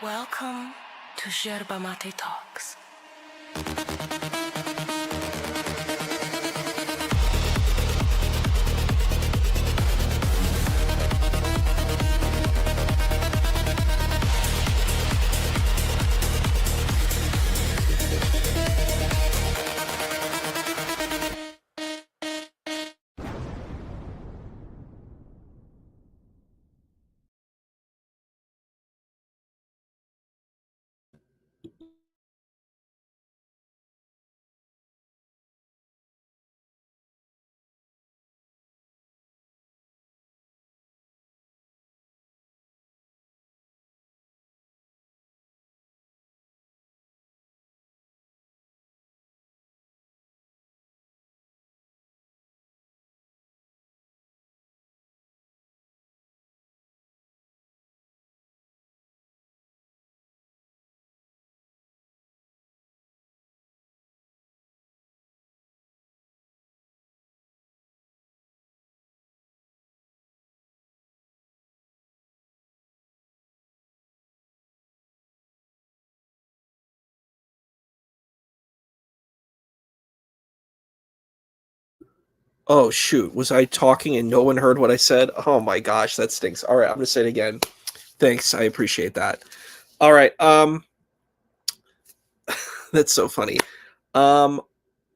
Welcome to Yerba Talks. Oh, shoot. Was I talking and no one heard what I said? Oh my gosh, that stinks. All right, I'm going to say it again. Thanks. I appreciate that. All right. That's so funny. Um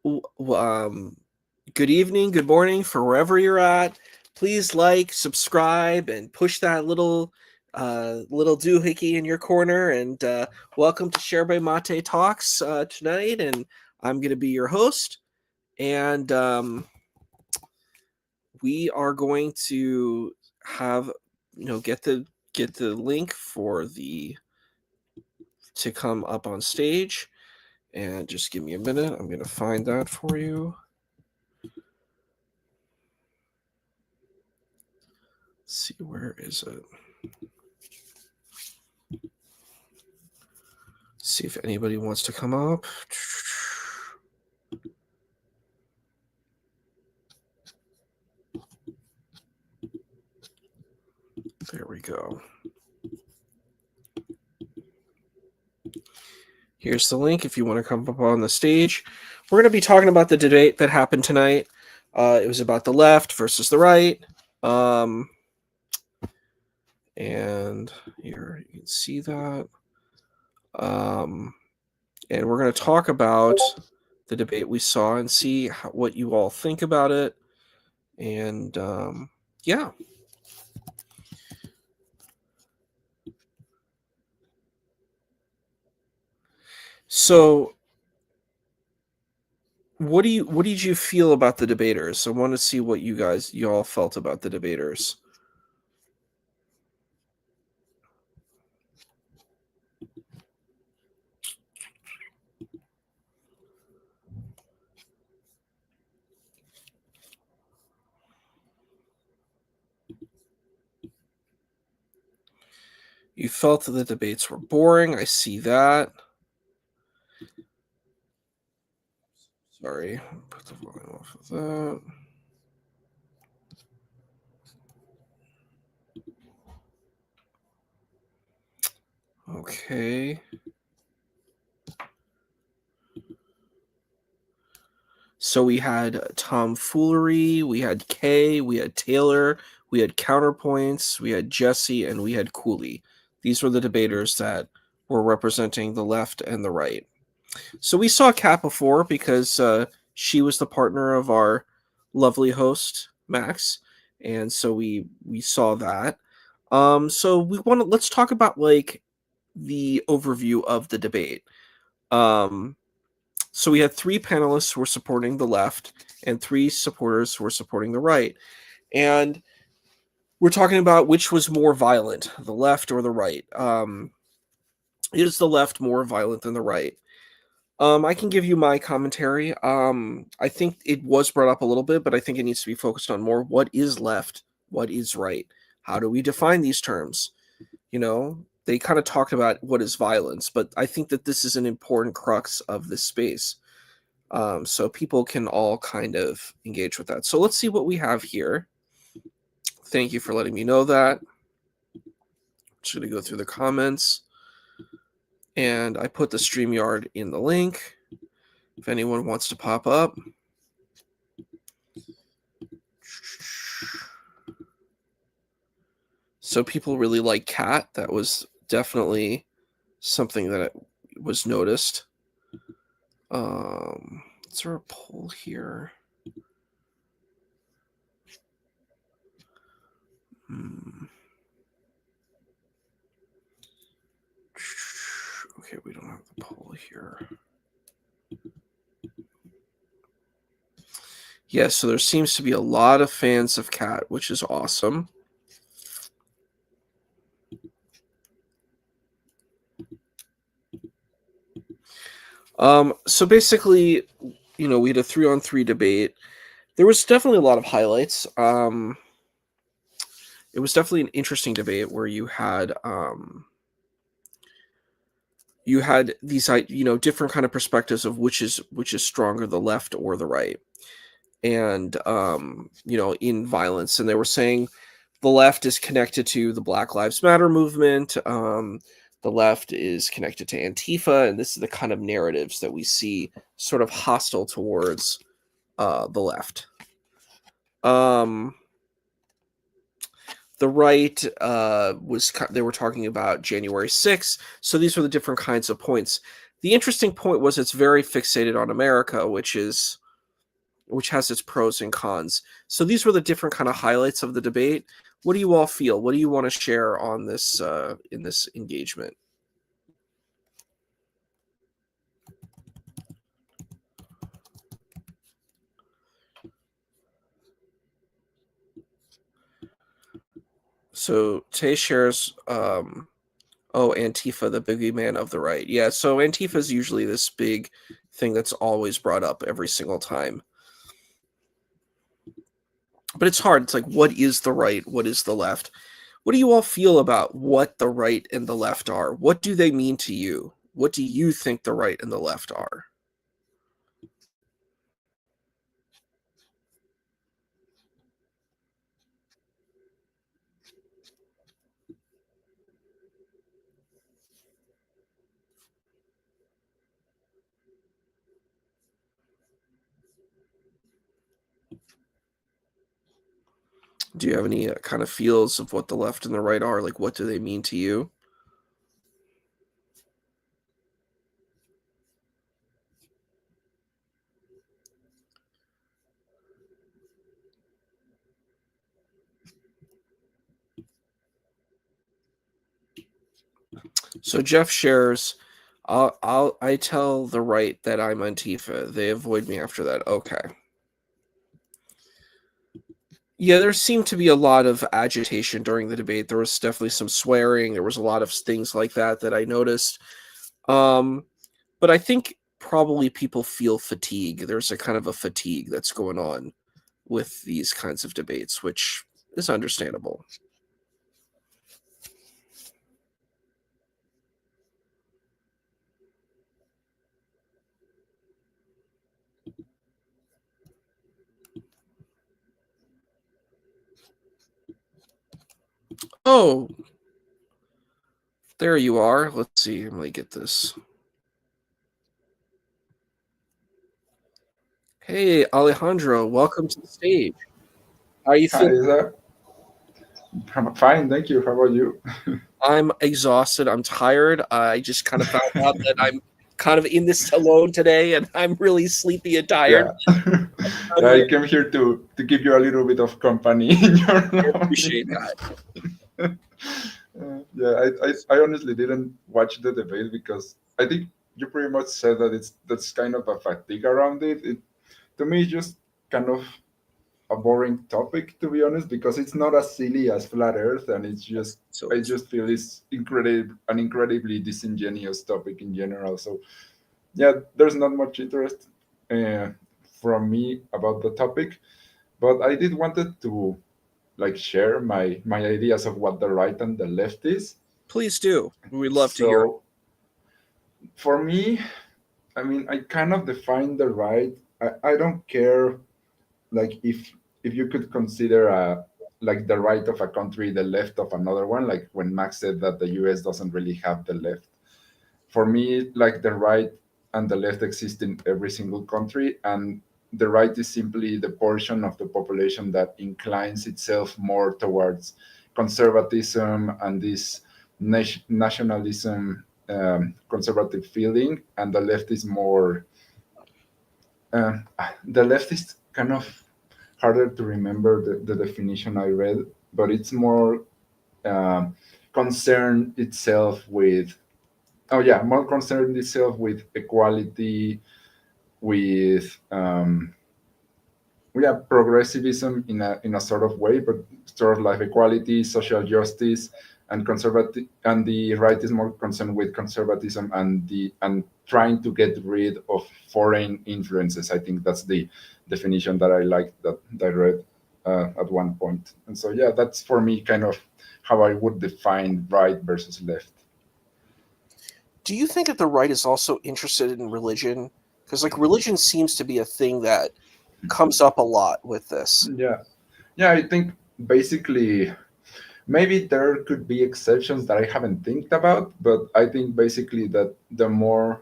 Good evening, good morning for wherever you're at. Please like, subscribe and push that little doohickey in your corner and welcome to Yerba Mate Talks tonight, and I'm going to be your host, and we are going to have get the link for the to come up on stage, and just give me a minute. I'm going to find that for you. Let's see, where is it? See if anybody wants to come up. There we go. Here's the link if you want to come up on the stage. We're going to be talking about the debate that happened tonight. It was about the left versus the right. And here you can see that. And we're going to talk about the debate we saw and see what you all think about it. And yeah. So what did you feel about the debaters? I want to see what you all felt about the debaters. You felt that the debates were boring. I see that. Sorry, put the volume off of that. Okay. So we had tomfoolery, we had Kay, we had Taylor, we had counterpoints, we had Jesse, and we had Cooley. These were the debaters that were representing the left and the right. So we saw Kat before because she was the partner of our lovely host Max, and so we saw that. So let's talk about like the overview of the debate. So we had three panelists who were supporting the left and three supporters who were supporting the right, and we're talking about which was more violent, the left or the right. Is the left more violent than the right? I can give you my commentary. I think it was brought up a little bit, but I think it needs to be focused on more what is left, what is right. How do we define these terms? They kind of talked about what is violence, but I think that this is an important crux of this space. So people can all kind of engage with that. So let's see what we have here. Thank you for letting me know that. I'm just going to go through the comments. And I put the StreamYard in the link if anyone wants to pop up. So people really like Cat. That was definitely something that was noticed. Is there a poll here? Okay, we don't have the poll here. Yeah, so there seems to be a lot of fans of Cat, which is awesome. So basically, we had a 3-on-3 debate. There was definitely a lot of highlights. It was definitely an interesting debate where you had these different kind of perspectives of which is stronger, the left or the right, and in violence. And they were saying the left is connected to the Black Lives Matter movement. The left is connected to Antifa, and this is the kind of narratives that we see sort of hostile towards the left. The right they were talking about January 6th. So these were the different kinds of points. The interesting point was it's very fixated on America, which has its pros and cons. So these were the different kind of highlights of the debate. What do you all feel? What do you want to share on this in this engagement? So Tay shares, Antifa, the boogeyman of the right. Yeah, so Antifa is usually this big thing that's always brought up every single time. But it's hard. It's like, what is the right? What is the left? What do you all feel about what the right and the left are? What do they mean to you? What do you think the right and the left are? Do you have any kind of feels of what the left and the right are? Like, what do they mean to you? So Jeff shares, I tell the right that I'm Antifa. They avoid me after that. Okay. Yeah, there seemed to be a lot of agitation during the debate. There was definitely some swearing. There was a lot of things like that I noticed. But I think probably people feel fatigue. There's a kind of a fatigue that's going on with these kinds of debates, which is understandable. Oh, there you are. Let's see. Let me get this. Hey, Alejandro, welcome to the stage. How are you Hi, feeling? Isa. I'm fine, thank you. How about you? I'm exhausted. I'm tired. I just kind of found out that I'm kind of in this alone today, and I'm really sleepy and tired. Yeah. Yeah, Yeah, I came here to give you a little bit of company in your I appreciate loneliness. that. Yeah, I honestly didn't watch the debate because I think you pretty much said that that's kind of a fatigue around it. To me, it's just kind of a boring topic, to be honest, because it's not as silly as flat Earth, and it's just So I just feel it's an incredibly disingenuous topic in general. So yeah, there's not much interest uh, from me about the topic, but I did wanted to like share my ideas of what the right and the left is. please do. We'd love to hear. So for me, I mean, I kind of define the right. I don't care like if you could consider like the right of a country the left of another one, like when Max said that the US doesn't really have the left. for me, like the right and the left exist in every single country, and the right is simply the portion of the population that inclines itself more towards conservatism and this nationalism, conservative feeling, and the left is more. Uh, the left is kind of harder to remember the definition I read, but it's more um, concerned itself with. Oh yeah, more concerned itself with equality, with yeah, progressivism in a sort of way, but sort of like equality, social justice, and conservative. And the right is more concerned with conservatism and trying to get rid of foreign influences. I think that's the definition that I like that I read at one point. And so yeah, that's for me kind of how I would define right versus left. Do you think that the right is also interested in religion? Because like religion seems to be a thing that comes up a lot with this. Yeah, yeah. I think basically maybe there could be exceptions that I haven't think about, but I think basically that the more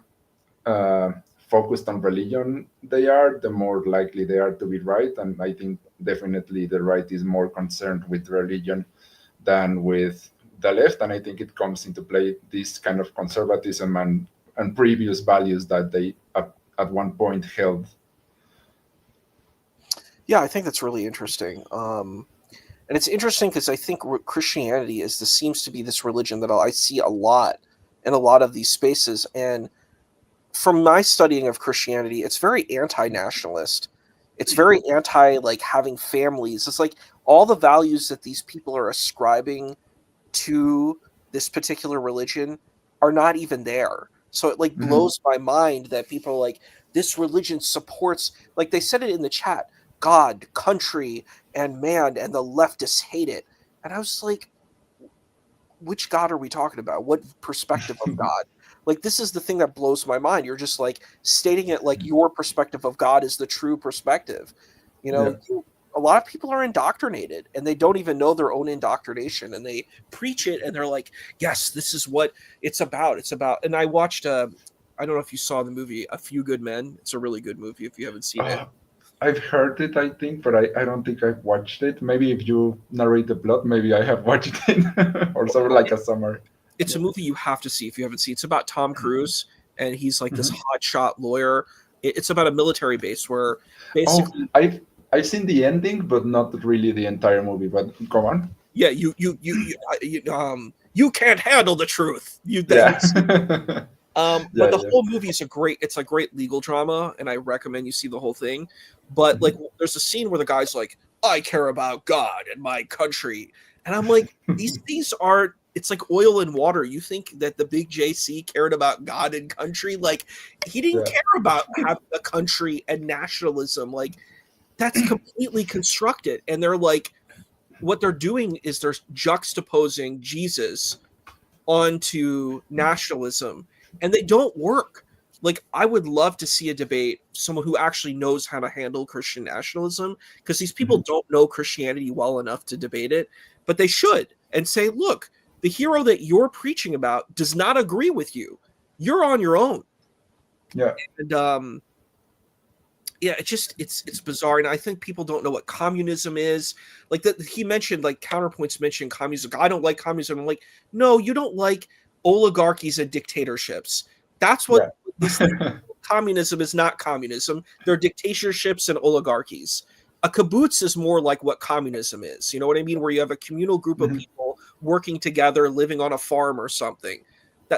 uh, focused on religion they are, the more likely they are to be right. And I think definitely the right is more concerned with religion than with the left. And I think it comes into play this kind of conservatism and previous values that they at one point held. Yeah, I think that's really interesting. And it's interesting because I think Christianity is this seems to be this religion that I see a lot in a lot of these spaces. And from my studying of Christianity, it's very anti-nationalist. It's very anti like having families. It's like all the values that these people are ascribing to this particular religion are not even there. So it like Mhm. blows my mind that people are like this religion supports, like they said it in the chat, God, country, and man, and the leftists hate it. And I was like, which God are we talking about? What perspective of God? Like this is the thing that blows my mind. You're just like stating it like your perspective of God is the true perspective. You know, Yeah. a lot of people are indoctrinated and they don't even know their own indoctrination and they preach it and they're like, yes, this is what it's about. It's about. And I watched I don't know if you saw the movie A Few Good Men. It's a really good movie if you haven't seen it. Uh, I've heard it, I think, but I don't think I've watched it. Maybe if you narrate the plot, maybe I have watched it, or something like a summary. It's Yeah. a movie you have to see if you haven't seen. It's about Tom Cruise and he's like this Mhm. hotshot lawyer. It's about a military base where Oh, basically, I've seen the ending, but not really the entire movie. But go on. yeah, you can't handle the truth. Yeah. But Yeah, the yeah. whole movie is it's a great legal drama, and I recommend you see the whole thing. But like, Mhm. there's a scene where the guy's like, "I care about God and my country," and I'm like, these things are. It's like oil and water. You think that the big JC cared about God and country? Like, he didn't Yeah. care about having a country and nationalism. Like, that's completely constructed. And they're like, what they're doing is they're juxtaposing Jesus onto nationalism and they don't work. Like I would love to see a debate someone who actually knows how to handle Christian nationalism because these people Mhm. don't know Christianity well enough to debate it, but they should and say, look, the hero that you're preaching about does not agree with you. You're on your own. Yeah. And yeah, it's bizarre, and I think people don't know what communism is. Like that, he mentioned like counterpoints mentioned communism. I don't like communism. I'm like, no, you don't like oligarchies and dictatorships. That's what Yeah. these things. Communism is not communism. They're dictatorships and oligarchies. A kibbutz is more like what communism is. You know what I mean? Where you have a communal group of Mhm. people working together, living on a farm or something.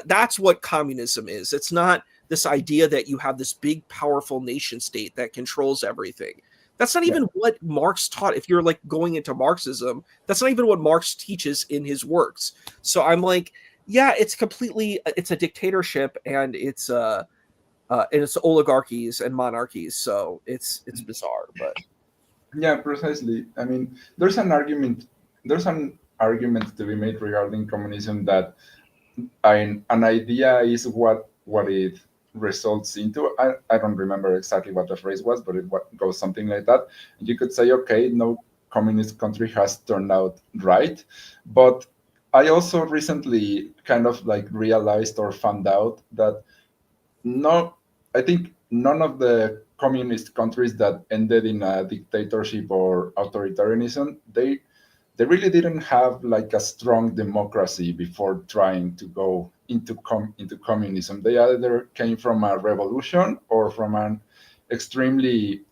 That's what communism is. It's not this idea that you have this big, powerful nation state that controls everything. That's not Yeah. even what Marx taught. If you're like going into Marxism, that's not even what Marx teaches in his works. So I'm like, yeah, it's a dictatorship and it's oligarchies and monarchies. So it's bizarre, but Yeah, precisely. I mean, there's an argument to be made regarding communism that an idea is what it results into. I don't remember exactly what the phrase was, but goes something like that. You could say, okay, no communist country has turned out right, but I also recently kind of like realized or found out that no, I think none of the communist countries that ended in a dictatorship or authoritarianism, they really didn't have like a strong democracy before trying to go into communism. They either came from a revolution or from an extremely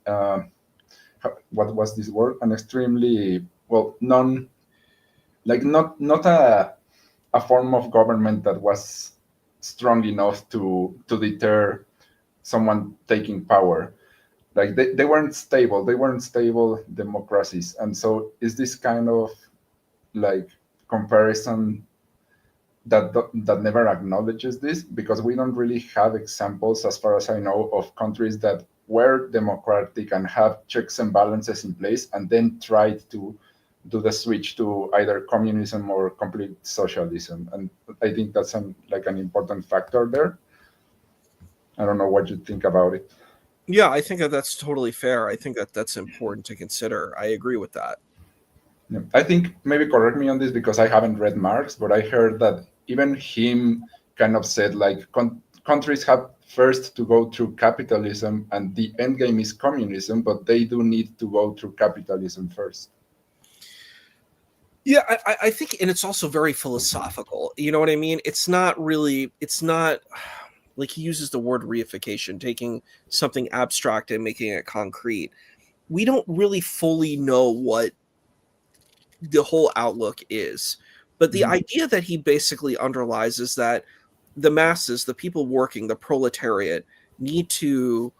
what was this word? An extremely well non like not a form of government that was strong enough to deter someone taking power. Like they weren't stable democracies. And so is this kind of like comparison that never acknowledges this, because we don't really have examples, as far as I know, of countries that were democratic and have checks and balances in place and then tried to do the switch to either communism or complete socialism. And I think that's like an important factor there. I don't know what you think about it. Yeah, I think that that's totally fair. I think that that's important to consider. I agree with that. Yeah. I think, maybe correct me on this because I haven't read Marx, but I heard that even him kind of said like countries have first to go through capitalism and the end game is communism, but they do need to go through capitalism first. Yeah, I think, and it's also very philosophical. You know what I mean? It's not really, it's not like he uses the word reification, taking something abstract and making it concrete. We don't really fully know what the whole outlook is. But the Mhm. idea that he basically underlies is that the masses, the people working, the proletariat, need to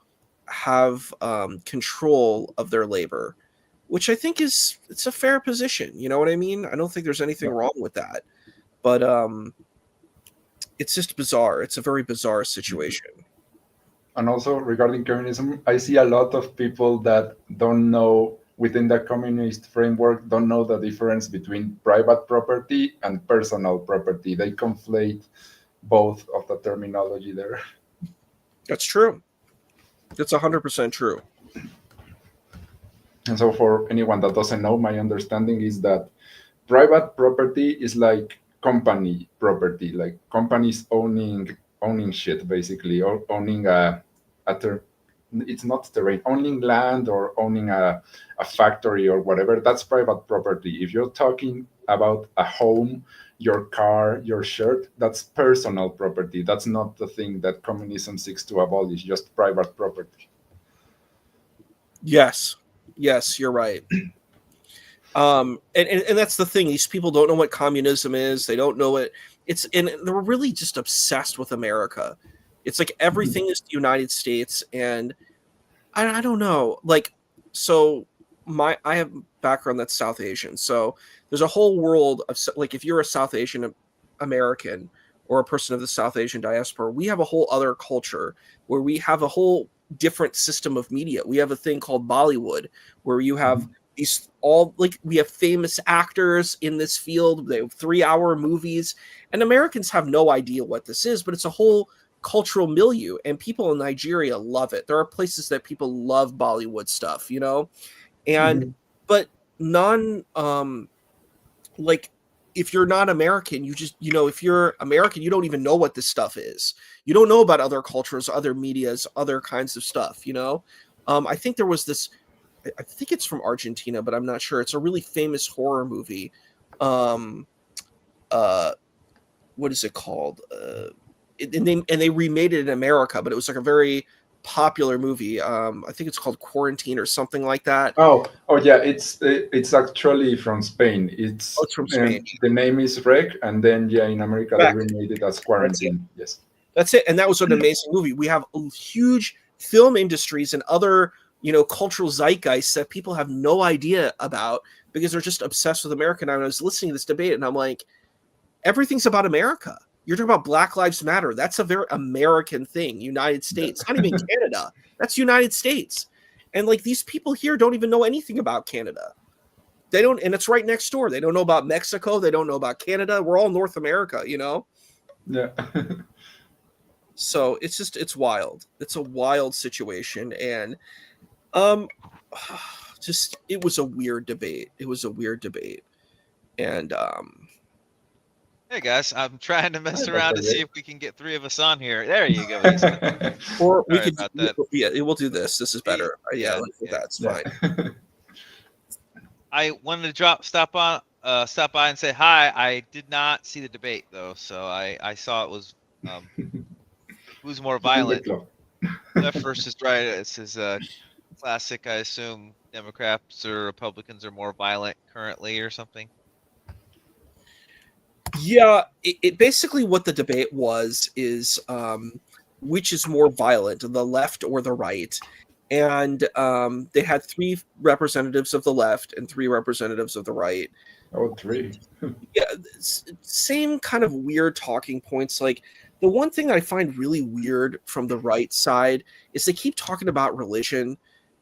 have control of their labor, which I think is it's a fair position. You know what I mean? I don't think there's anything Yeah. wrong with that, but it's just bizarre. It's a very bizarre situation. And also regarding communism, I see a lot of people that don't know within the communist framework, don't know the difference between private property and personal property. They conflate both of the terminology there. That's true. That's 100% true. And so, for anyone that doesn't know, my understanding is that private property is like company property, like companies owning shit basically, or owning it's not terrain, owning land or owning a factory or whatever. That's private property. If you're talking about a home, your car, your shirt, that's personal property. That's not the thing that communism seeks to abolish, just private property. Yes. Yes, you're right. And that's the thing. These people don't know what communism is. They don't know it. It's and they're really just obsessed with America. It's like everything is the United States, and I don't know. Like, so I have background that's South Asian, so there's a whole world of like if you're a South Asian American or a person of the South Asian diaspora, we have a whole other culture where we have a whole different system of media. We have a thing called Bollywood where you have these all like we have famous actors in this field. They have 3-hour movies, and Americans have no idea what this is, but it's a whole cultural milieu, and people in Nigeria love it. There are places that people love Bollywood stuff, you know, and Mhm. but non like if you're not American, you just if you're American, you don't even know what this stuff is. You don't know about other cultures, other medias, other kinds of stuff, you know. I think there was this. I think it's from Argentina, but I'm not sure. It's a really famous horror movie. Um, uh, what is it called? And they remade it in America, but it was like a very popular movie. I think it's called Quarantine or something like that. Oh yeah, it's actually from Spain. Oh, It's it's from Spain. the name is Rec, and then yeah, in America they Correct. remade it as That's it. Quarantine. Yes. That's it. And that was an amazing movie. We have huge film industries and other, cultural zeitgeists that people have no idea about because they're just obsessed with America. And I was listening to this debate and I'm like, everything's about America. You're talking about Black Lives Matter. That's a very American thing, United States, not even Canada. That's United States. And like these people here don't even know anything about Canada. They don't, and it's right next door. They don't know about Mexico. They don't know about Canada. We're all North America, you know? Yeah. So it's wild. It's a wild situation. And um just it was a weird debate. It was a weird debate. And Hey guys, I'm trying to mess Hi, around Dr. to see J. if we can get 3 of us on here. There you go, Lisa. Or we Sorry could, about that. yeah, we'll do this. This is better. Yeah, Yeah, yeah. that's Yeah. fine. I wanted to stop by and say hi. I did not see the debate though, so I saw it was who's more Join the violent, club. left versus right. This is a classic. I assume Democrats or Republicans are more violent currently or something. Yeah, it basically what the debate was is which is more violent, the left or the right. And they had 3 representatives of the left and 3 representatives of the right. Oh, 3. Yeah, same kind of weird talking points. Like the one thing I find really weird from the right side is they keep talking about religion,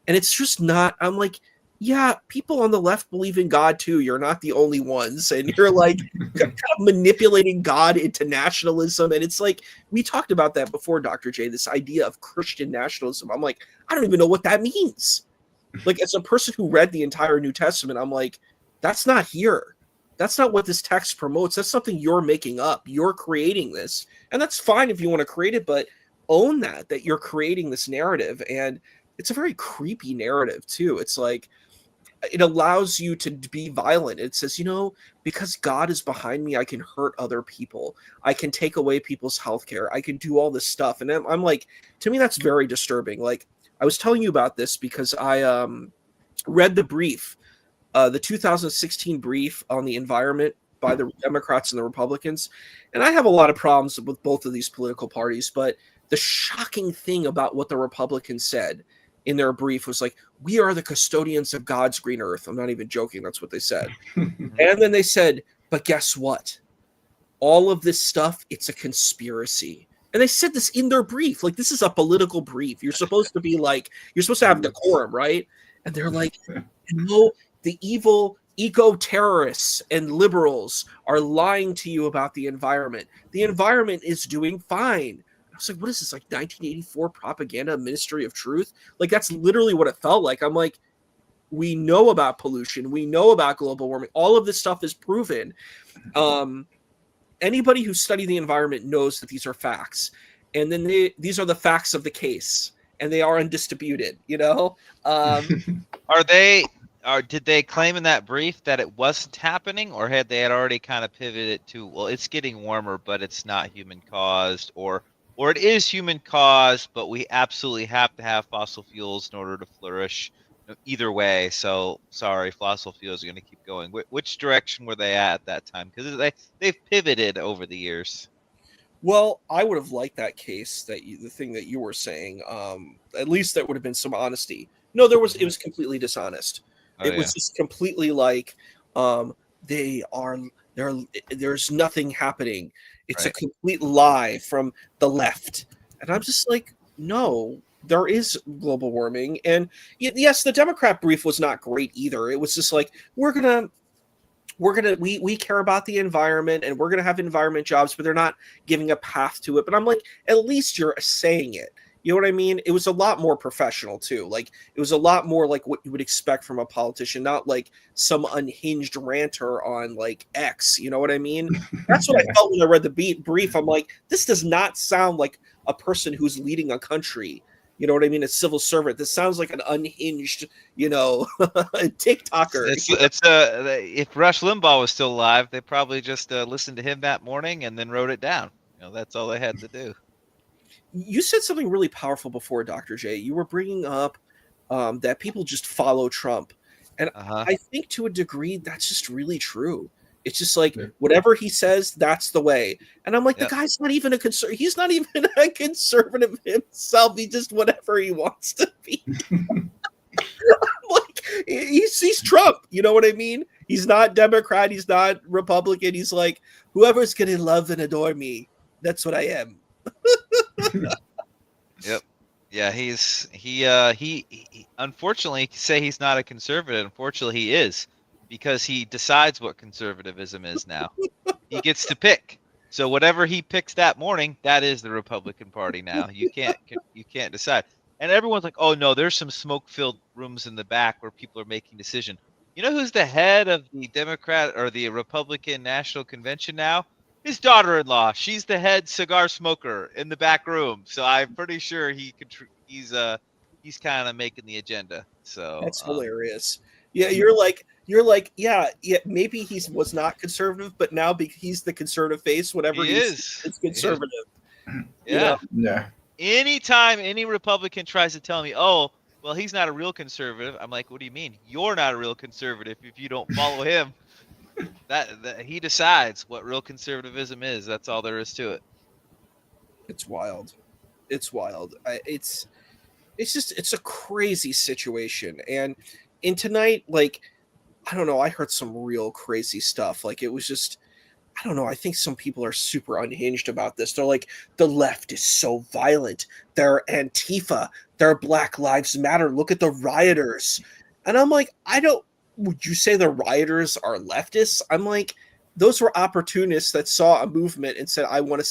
and it's just not. I'm like, yeah, people on the left believe in God too. You're not the only ones, and you're like kind of manipulating God into nationalism. And it's like we talked about that before, Dr. J. This idea of Christian nationalism. I'm like, I don't even know what that means. Like as a person who read the entire New Testament, I'm like, that's not here. That's not what this text promotes. That's something you're making up. You're creating this. And that's fine if you want to create it, but own that you're creating this narrative. And it's a very creepy narrative, too. It's like it allows you to be violent. It says, because God is behind me, I can hurt other people. I can take away people's health care. I can do all this stuff. And I'm like, to me, that's very disturbing. Like, I was telling you about this because I read the brief, the 2016 brief on the environment by the Democrats and the Republicans. And I have a lot of problems with both of these political parties, but the shocking thing about what the Republicans said in their brief was like, we are the custodians of God's green earth. I'm not even joking. That's what they said. And then they said, but guess what? All of this stuff, it's a conspiracy. And they said this in their brief. Like, this is a political brief. You're supposed to be like, you're supposed to have decorum, right? And they're like, the evil eco-terrorists and liberals are lying to you about the environment. The environment is doing fine. I was like, what is this, like 1984 propaganda, Ministry of Truth? Like, that's literally what it felt like. I'm like, we know about pollution. We know about global warming. All of this stuff is proven. Anybody who studied the environment knows that these are facts. And then these are the facts of the case. And they are undisputed, Did they claim in that brief that it wasn't happening, or had already kind of pivoted to, well, it's getting warmer, but it's not human caused, or it is human caused, but we absolutely have to have fossil fuels in order to flourish? Either way, so sorry, fossil fuels are going to keep going. Which direction were they at that time? Because they've pivoted over the years. Well, I would have liked that case the thing that you were saying. At least there would have been some honesty. No, it was completely dishonest. Oh, It was just completely like there's nothing happening. It's a Right. complete lie from the left. And I'm just like, no, there is global warming. And yes, the Democrat brief was not great either. It was just like, we care about the environment and we're gonna have environment jobs, but they're not giving a path to it. But I'm like, at least you're saying it. You know what I mean? It was a lot more professional too. Like it was a lot more like what you would expect from a politician, not like some unhinged ranter on like X. You know what I mean? That's what I felt when I read the brief. I'm like, this does not sound like a person who's leading a country. You know what I mean? A civil servant. This sounds like an unhinged, TikToker. If Rush Limbaugh was still alive, they probably just listened to him that morning and then wrote it down. That's all they had to do. You said something really powerful before, Dr. J. You were bringing up that people just follow Trump. And I think to a degree, that's just really true. It's just like whatever he says, that's the way. And I'm like, the guy's not even he's not even a conservative himself. He just whatever he wants to be. Like he's Trump. You know what I mean? He's not Democrat. He's not Republican. He's like, whoever's going to love and adore me, that's what I am. Yep. Yeah, he unfortunately say he's not a conservative. Unfortunately, he is, because he decides what conservatism is now. He gets to pick. So whatever he picks that morning, that is the Republican Party now. You can't decide. And everyone's like, "Oh no, there's some smoke-filled rooms in the back where people are making decisions." You know who's the head of the Democrat or the Republican National Convention now? his daughter-in-law. She's the head cigar smoker in the back room, so I'm pretty sure he's kind of making the agenda. So That's hilarious. Yeah, you're like, yeah, maybe he was not conservative, but now he's the conservative face, whatever he he's is. it's conservative. You know, Yeah. Yeah. Anytime any Republican tries to tell me, "Oh, well, he's not a real conservative," I'm like, "What do you mean? You're not a real conservative if you don't follow him." That he decides what real conservatism is. That's all there is to it. it's wild. It's wild. It's a crazy situation. And in tonight, like, I don't know, I heard some real crazy stuff. Like, it was just, I don't know, I think some people are super unhinged about this. They're like, the left is so violent. They're Antifa. They're Black Lives Matter. Look at the rioters. And I'm like, would you say the rioters are leftists? I'm like, those were opportunists that saw a movement and said, I want to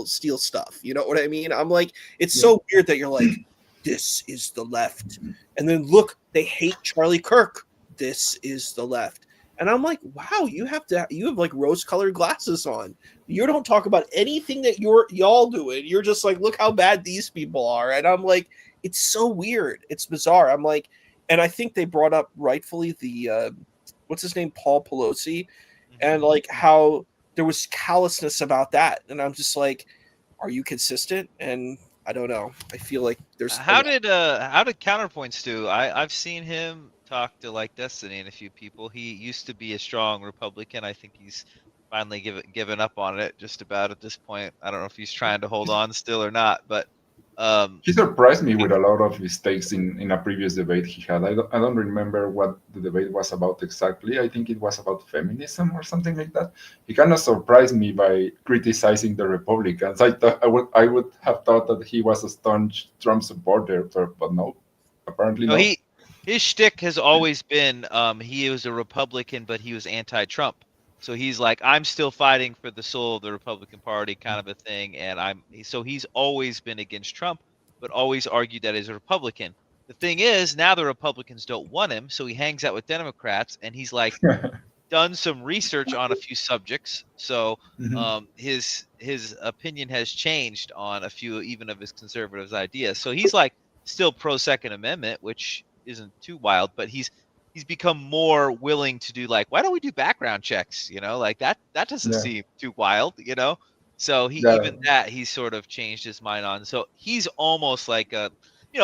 steal stuff. You know what I mean? I'm like, it's so weird that you're like, this is the left. And then look, they hate Charlie Kirk. This is the left. And I'm like, wow, you have like rose-colored glasses on. You don't talk about anything that y'all doing. You're just like, look how bad these people are. And I'm like, it's so weird. It's bizarre. I'm like, and I think they brought up rightfully the what's his name, Paul Pelosi, and like how there was callousness about that. And I'm just like, are you consistent? And I don't know. I feel like there's How did Counterpoints do? I've seen him talk to like Destiny and a few people. He used to be a strong Republican. I think he's finally given up on it just about at this point. I don't know if he's trying to hold on still or not, but He surprised me with a lot of his takes in a previous debate he had. I don't remember what the debate was about exactly. I think it was about feminism or something like that. He kind of surprised me by criticizing the Republicans. I thought I would have thought that he was a staunch Trump supporter, but no, apparently no, not. his shtick has always been he was a Republican, but he was anti-Trump. So he's like, I'm still fighting for the soul of the Republican Party, kind of a thing. And so he's always been against Trump, but always argued that he's a Republican. The thing is, now the Republicans don't want him, so he hangs out with Democrats, and he's like done some research on a few subjects. So his opinion has changed on a few even of his conservatives' ideas. So he's like still pro Second Amendment, which isn't too wild, but he's become more willing to do like, why don't we do background checks? Like that doesn't Yeah, seem too wild. So yeah, he's sort of changed his mind on. So he's almost like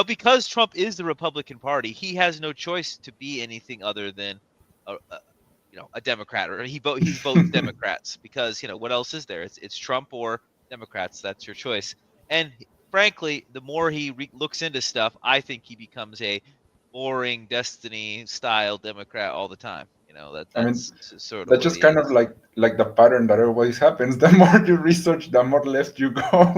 because Trump is the Republican Party, he has no choice to be anything other than a Democrat, or he's voting Democrats because what else is there? It's Trump or Democrats. That's your choice. And frankly, the more he looks into stuff, I think he becomes a boring Destiny style Democrat all the time. I mean, That's sort of that's what just he kind of is. like the pattern that always happens. The more you research, the more left you go. I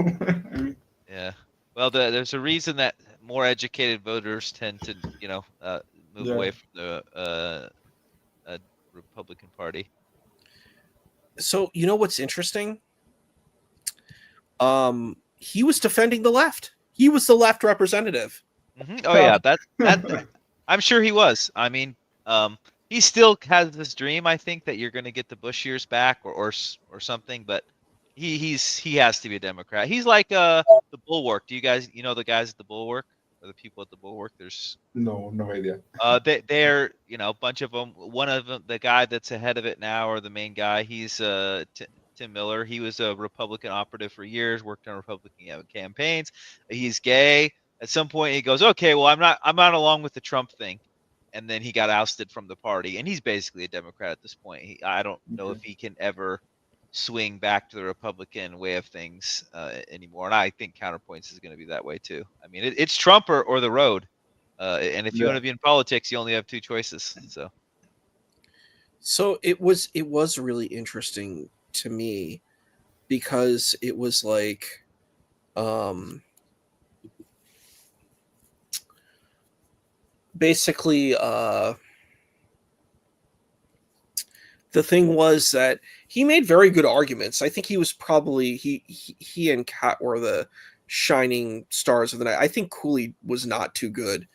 mean, Yeah. Well, there's a reason that more educated voters tend to move yeah. away from the Republican Party. so you know what's interesting? He was defending the left. He was the left representative. Oh yeah, that I'm sure he was. I mean, he still has this dream. I think that you're going to get the Bush years back, or something. But he has to be a Democrat. He's like the Bulwark. Do you guys the guys at the Bulwark, or the people at the Bulwark? There's No, no idea. they're a bunch of them. One of them, the guy that's ahead of it now, or the main guy, he's Tim Miller. He was a Republican operative for years, worked on Republican campaigns. He's gay. At some point, he goes, "Okay, well, I'm not along with the Trump thing," and then he got ousted from the party. And he's basically a Democrat at this point. I don't know if Okay. he can ever swing back to the Republican way of things anymore. And I think Counterpoints is going to be that way too. I mean, it's Trump or the road. And if you want Yeah. to be in politics, you only have two choices. So it was really interesting to me because it was like basically the thing was that he made very good arguments. I think he was probably he and Kat were the shining stars of the night. I think Cooley was not too good.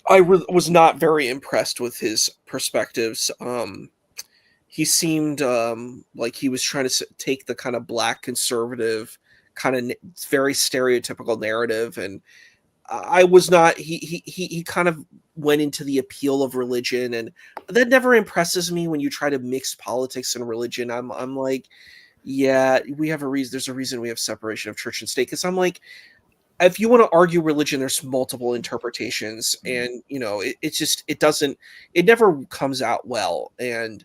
I was not very impressed with his perspectives. he seemed like he was trying to take the kind of black conservative kind of very stereotypical narrative, and I was not. He kind of went into the appeal of religion, and that never impresses me when you try to mix politics and religion. I'm like, yeah, we have a reason. There's a reason we have separation of church and state. Because I'm like, if you want to argue religion, there's multiple interpretations, and it just it never comes out well. And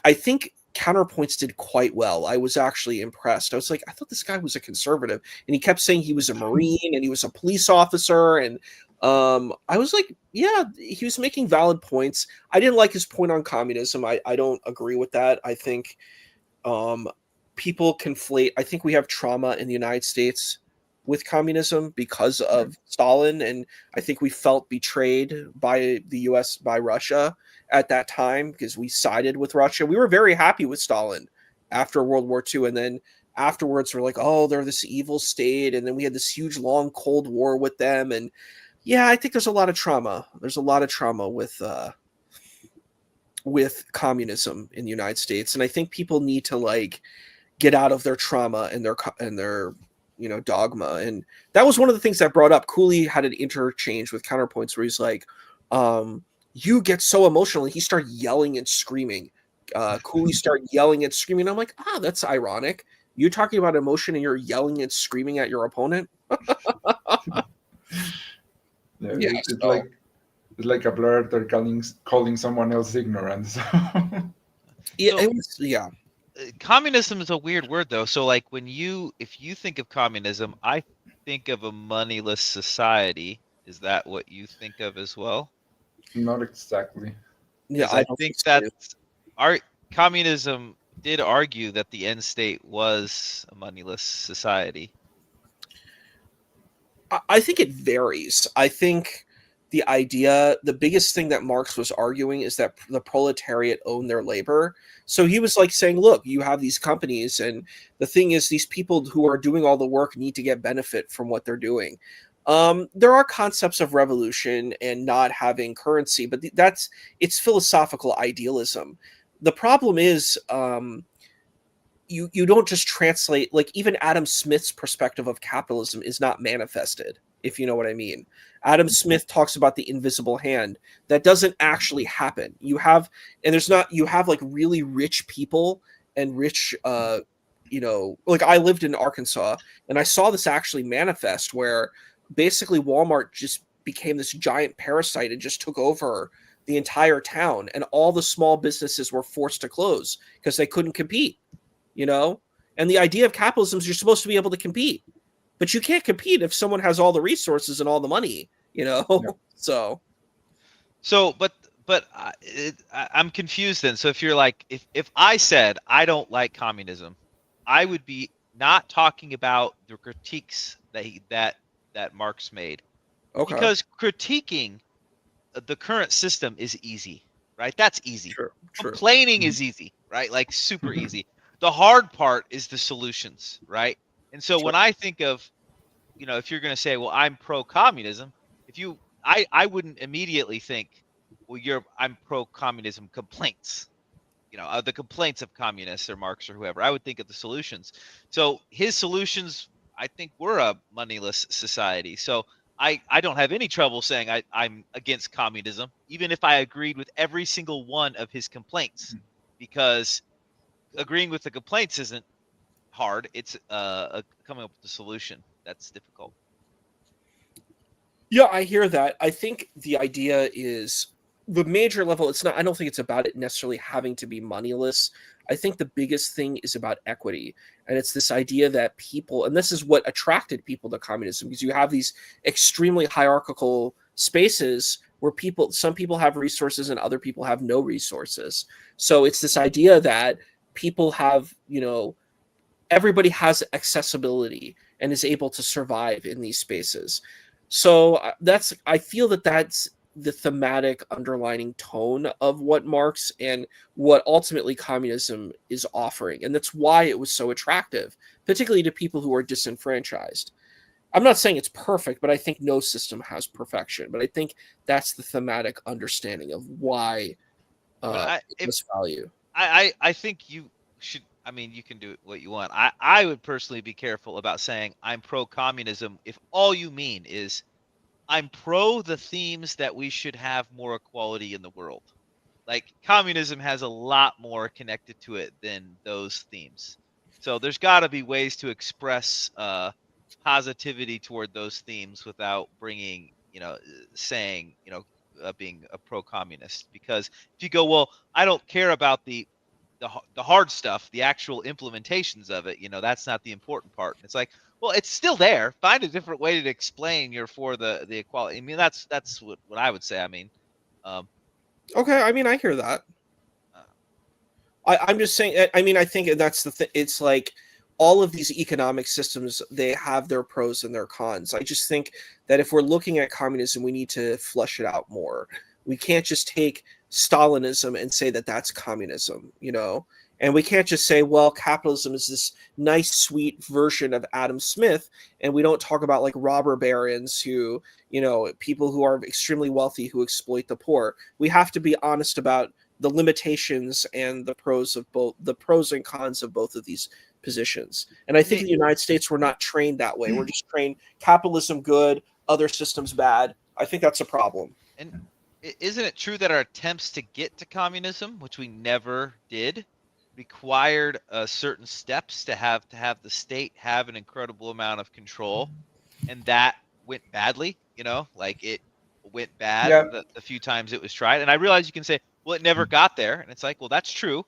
I think Counterpoints did quite well. I was actually impressed. I was like, I thought this guy was a conservative, and he kept saying he was a Marine and he was a police officer, and I was like, yeah, he was making valid points. I didn't like his point on communism. I don't agree with that. I think people conflate. I think we have trauma in the United States with communism because of Stalin, and I think we felt betrayed by the US, by Russia at that time, because we sided with Russia. We were very happy with Stalin after World War II, and then afterwards we're like, oh, they're this evil state, and then we had this huge long Cold War with them. And yeah, I think there's a lot of trauma. There's a lot of trauma with communism in the United States, and I think people need to like get out of their trauma and their dogma. And that was one of the things that brought up. Cooley had an interchange with Counterpoints where he's like, you get so emotional, and he started yelling and screaming. Cooley started yelling and screaming. I'm like, that's ironic. You're talking about emotion and you're yelling and screaming at your opponent. It's like a blur. They're calling someone else ignorant. Yeah. Communism is a weird word, though. So, like, if you think of communism, I think of a moneyless society. Is that what you think of as well? Not exactly. Yeah, I think that's communism did argue that the end state was a moneyless society. I think it varies. I think the biggest thing that Marx was arguing is that the proletariat owned their labor. So he was like saying, look, you have these companies, and the thing is, these people who are doing all the work need to get benefit from what they're doing. There are concepts of revolution and not having currency, but it's philosophical idealism. The problem is, you don't just translate, like, even Adam Smith's perspective of capitalism is not manifested, if you know what I mean. Adam Smith talks about the invisible hand. That doesn't actually happen. You have like really rich people and rich, like I lived in Arkansas and I saw this actually manifest where basically Walmart just became this giant parasite and just took over the entire town, and all the small businesses were forced to close because they couldn't compete. And the idea of capitalism is you're supposed to be able to compete, but you can't compete if someone has all the resources and all the money. Yeah. But I'm confused then. So if you're like, if I said I don't like communism, I would be not talking about the critiques that Marx made. Okay. Because critiquing the current system is easy, right? That's easy. True. Complaining is easy, right? Like super easy. The hard part is the solutions, right? And so when I think of, if you're going to say, well, I'm pro-communism, I wouldn't immediately think, well, I'm pro-communism complaints, the complaints of communists or Marx or whoever. I would think of the solutions. So his solutions, I think, were a moneyless society. So I don't have any trouble saying I'm against communism, even if I agreed with every single one of his complaints, because agreeing with the complaints isn't hard. It's coming up with the solution that's difficult. Yeah, I hear that. I think the idea is the major level. I don't think it's about it necessarily having to be moneyless. I think the biggest thing is about equity. And it's this idea that people, and this is what attracted people to communism, because you have these extremely hierarchical spaces where some people have resources and other people have no resources. So it's this idea that people have, everybody has accessibility and is able to survive in these spaces. So I feel that that's the thematic underlining tone of what Marx and what ultimately communism is offering. And that's why it was so attractive, particularly to people who are disenfranchised. I'm not saying it's perfect, but I think no system has perfection. But I think that's the thematic understanding of why it's value. I think you should. I mean, you can do what you want. I would personally be careful about saying I'm pro-communism if all you mean is I'm pro the themes that we should have more equality in the world. Like communism has a lot more connected to it than those themes. So there's got to be ways to express positivity toward those themes without bringing, saying, being a pro-communist. Because if you go, well, I don't care about the hard stuff, the actual implementations of it, that's not the important part. It's like, well, it's still there. Find a different way to explain you're for the equality. I mean, that's what I would say. I mean, um, Okay, I mean, I hear that. uh, I'm just saying. I mean, I think that's the thing. It's like all of these economic systems, they have their pros and their cons. I just think that if we're looking at communism, we need to flesh it out more. We can't just take Stalinism and say that that's communism, And we can't just say, well, capitalism is this nice, sweet version of Adam Smith, and we don't talk about like robber barons who, people who are extremely wealthy who exploit the poor. We have to be honest about the limitations and the pros and cons of both of these positions. And I think in the United States, we're not trained that way. We're just trained capitalism good, other systems bad. I think that's a problem. and isn't it true that our attempts to get to communism, which we never did, required certain steps to have the state have an incredible amount of control, and that went badly. Like it went bad Yeah. the few times it was tried. And I realize you can say, well, it never got there, and it's like, well, that's true,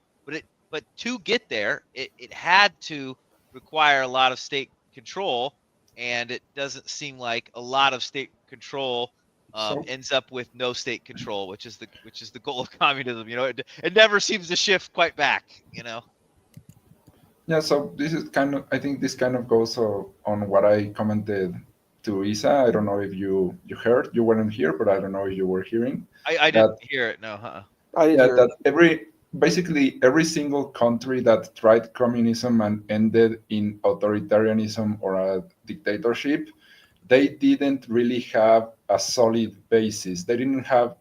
but to get there, it had to require a lot of state control, and it doesn't seem like a lot of state control So ends up with no state control, which is the goal of communism. It never seems to shift quite back. yeah, so this is I think this kind of goes on what I commented to Isa. I don't know if you heard, you weren't here, but I don't know if you were hearing I that. didn't hear it. No, I didn't Yeah, hear that it. basically every single country that tried communism and ended in authoritarianism or a dictatorship, they didn't really have a solid basis. They didn't have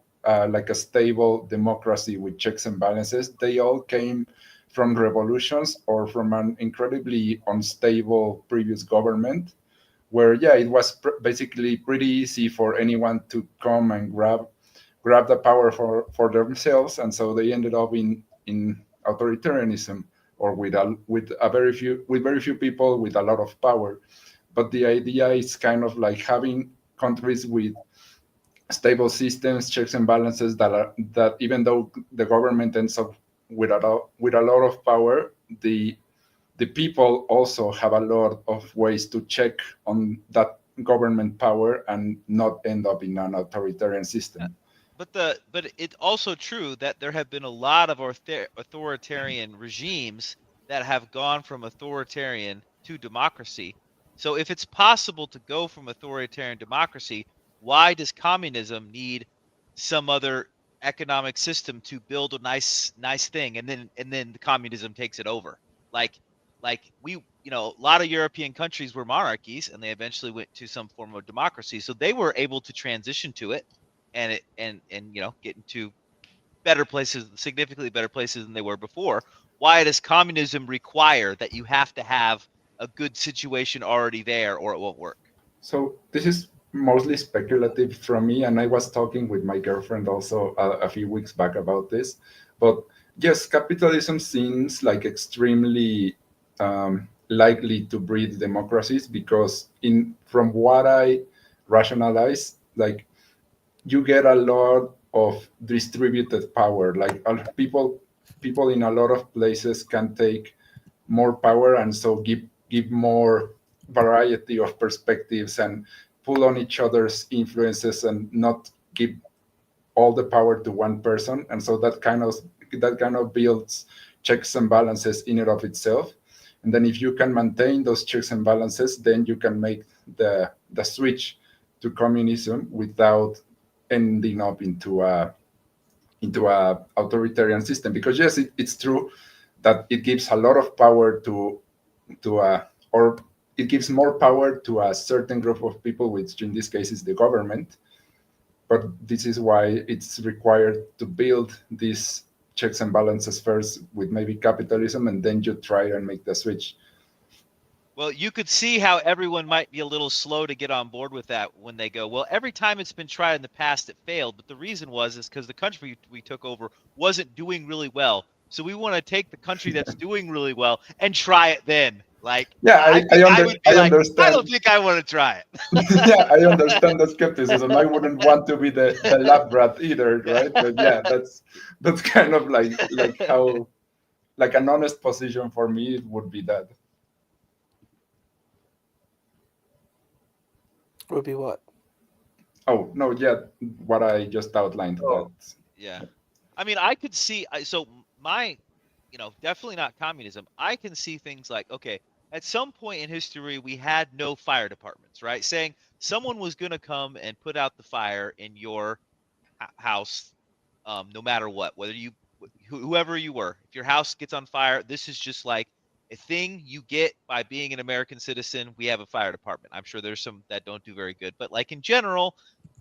like a stable democracy with checks and balances. They all came from revolutions or from an incredibly unstable previous government where, yeah, it was basically pretty easy for anyone to come and grab the power for themselves, and so they ended up in authoritarianism or with very few people with a lot of power. But the idea is kind of like having countries with stable systems, checks and balances that even though the government ends up with a lot of power, the people also have a lot of ways to check on that government power and not end up in an authoritarian Uh, system. but it's also true that there have been a lot of authoritarian regimes that have gone from authoritarian to democracy. So if it's possible to go from authoritarian democracy, why does communism need some other economic system to build a nice thing, and then the communism takes it over? Like a lot of European countries were monarchies, and they eventually went to some form of democracy. So they were able to transition to it, and get into better places, significantly better places than they were before. Why does communism require that you have to have a good situation already there, or it won't work? So this is mostly speculative from me, and I was talking with my girlfriend also a few weeks back about this. But yes, capitalism seems like extremely likely to breed democracies because, in from what I rationalize, like you get a lot of distributed power. Like people in a lot of places can take more power, and so give more variety of perspectives and pull on each other's influences and not give all the power to one person. And so that kind of builds checks and balances in and of itself. And then if you can maintain those checks and balances, then you can make the switch to communism without ending up into a authoritarian system. Because yes, it's true that it gives a lot of power or it gives more power to a certain group of people, which in this case is the government. But this is why it's required to build these checks and balances first with maybe capitalism, and then you try and make the switch. Well, you could see how everyone might be a little slow to get on board with that when they go, well, every time it's been tried in the past, it failed. But the reason is because the country we took over wasn't doing really well. So we want to take the country that's doing really well and try it then. Like, Yeah, I think I would be I like, I understand. don't think I want to try it. Yeah, I understand the skepticism. I wouldn't want to be the lab rat either, right? But yeah, that's kind of like how, like, an honest position for me it would be that. Would be what? Oh no, yeah, what I just outlined. Oh. That Yeah. I mean, I could see, so my, definitely not communism. I can see things like, okay, at some point in history, we had no fire departments, right? Saying someone was going to come and put out the fire in your house, no matter what, whether whoever you were, if your house gets on fire, this is just like a thing you get by being an American citizen. We have a fire department. I'm sure there's some that don't do very good, but like in general,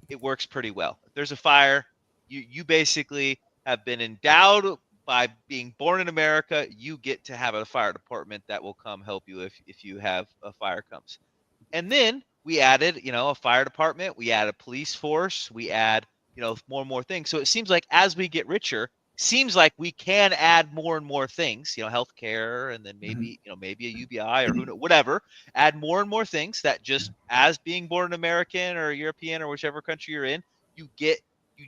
it works pretty well. If there's a fire, you basically have been endowed by being born in America. You get to have a fire department that will come help you if you have a fire comes. And then we added, a fire department, we add a police force, we add, more and more things. So it seems like as we get richer, seems like we can add more and more things, healthcare, and then maybe, maybe a UBI or who knows, whatever, add more and more things that just as being born an American or European or whichever country you're in, you get,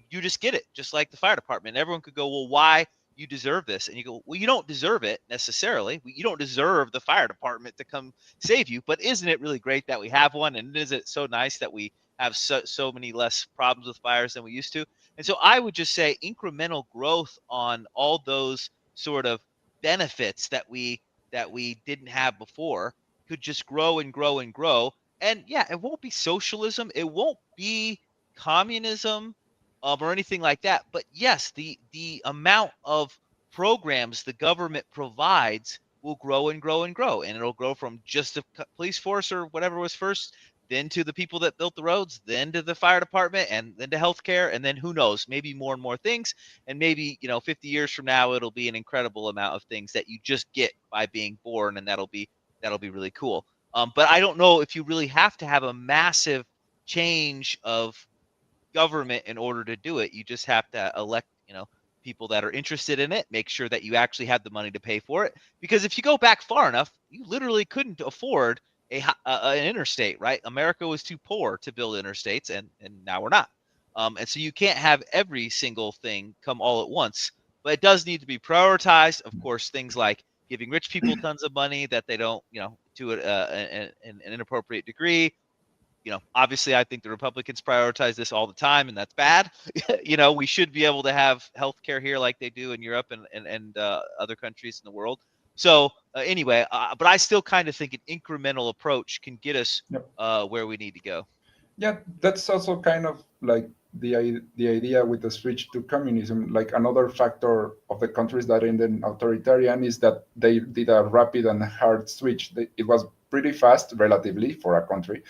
you just get it, just like the fire department. Everyone could go, well, why you deserve this? And you go, well, you don't deserve it necessarily. You don't deserve the fire department to come save you, but isn't it really great that we have one? And is it so nice that we have so many less problems with fires than we used to? And so I would just say incremental growth on all those sort of benefits that we didn't have before could just grow and grow and grow. And yeah, it won't be socialism, it won't be communism, or anything like that. But yes, the amount of programs the government provides will grow and grow and grow, and it'll grow from just the police force or whatever was first, then to the people that built the roads, then to the fire department, and then to healthcare, and then who knows, maybe more and more things, and maybe 50 years from now it'll be an incredible amount of things that you just get by being born, and that'll be really cool. But I don't know if you really have to have a massive change of government in order to do it. You just have to elect, people that are interested in it, make sure that you actually have the money to pay for it. Because if you go back far enough, you literally couldn't afford an interstate, right? America was too poor to build interstates, and now we're not. And so you can't have every single thing come all at once, but it does need to be prioritized. Of course, things like giving rich people tons of money that they don't, to an inappropriate degree. Obviously, I think the Republicans prioritize this all the time, and that's bad. We should be able to have healthcare here like they do in Europe and other countries in the world. So anyway, but I still kind of think an incremental approach can get us Yep. Where we need to go. Yeah, that's also kind of like the idea with the switch to communism. Like, another factor of the countries that ended authoritarian is that they did a rapid and hard switch. It was pretty fast relatively for a country,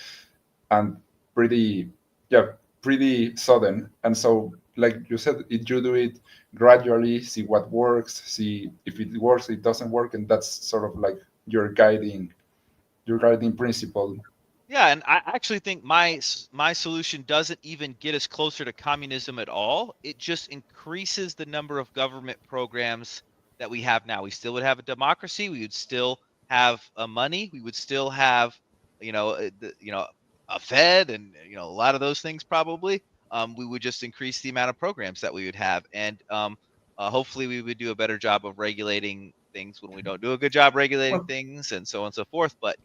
and pretty, yeah, pretty sudden. And so, like you said, if you do it gradually, see what works, see if it works, it doesn't work, and that's sort of like your guiding principle. Yeah, and I actually think my solution doesn't even get us closer to communism at all. It just increases the number of government programs that we have now. We still would have a democracy. We would still have money. We would still have, a Fed, and a lot of those things probably. We would just increase the amount of programs that we would have, and hopefully we would do a better job of regulating things when we don't do a good job regulating Well, things, and so on and so forth. But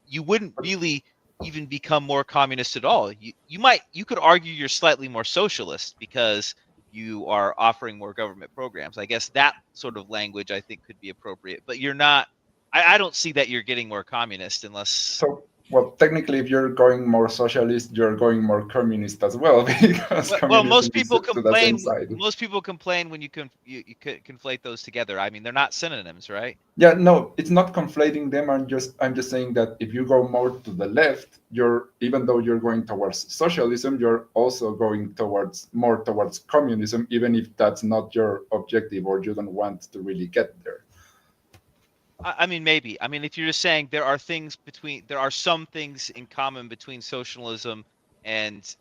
you wouldn't really even become more communist at all. You could argue you're slightly more socialist because you are offering more government programs. I guess that sort of language I think could be appropriate, but you're not. I don't see that you're getting more communist unless so Well, technically, if you're going more socialist, you're going more communist as well, because Well, communism is to the same side. Most people complain when you conflate those together. I mean, they're not synonyms, right? Yeah, no, it's not conflating them. I'm just saying that if you go more to the left, you're, even though you're going towards socialism, you're also going towards more towards communism, even if that's not your objective or you don't want to really get there. I mean, maybe. I mean, if you're just saying there are some things in common between socialism and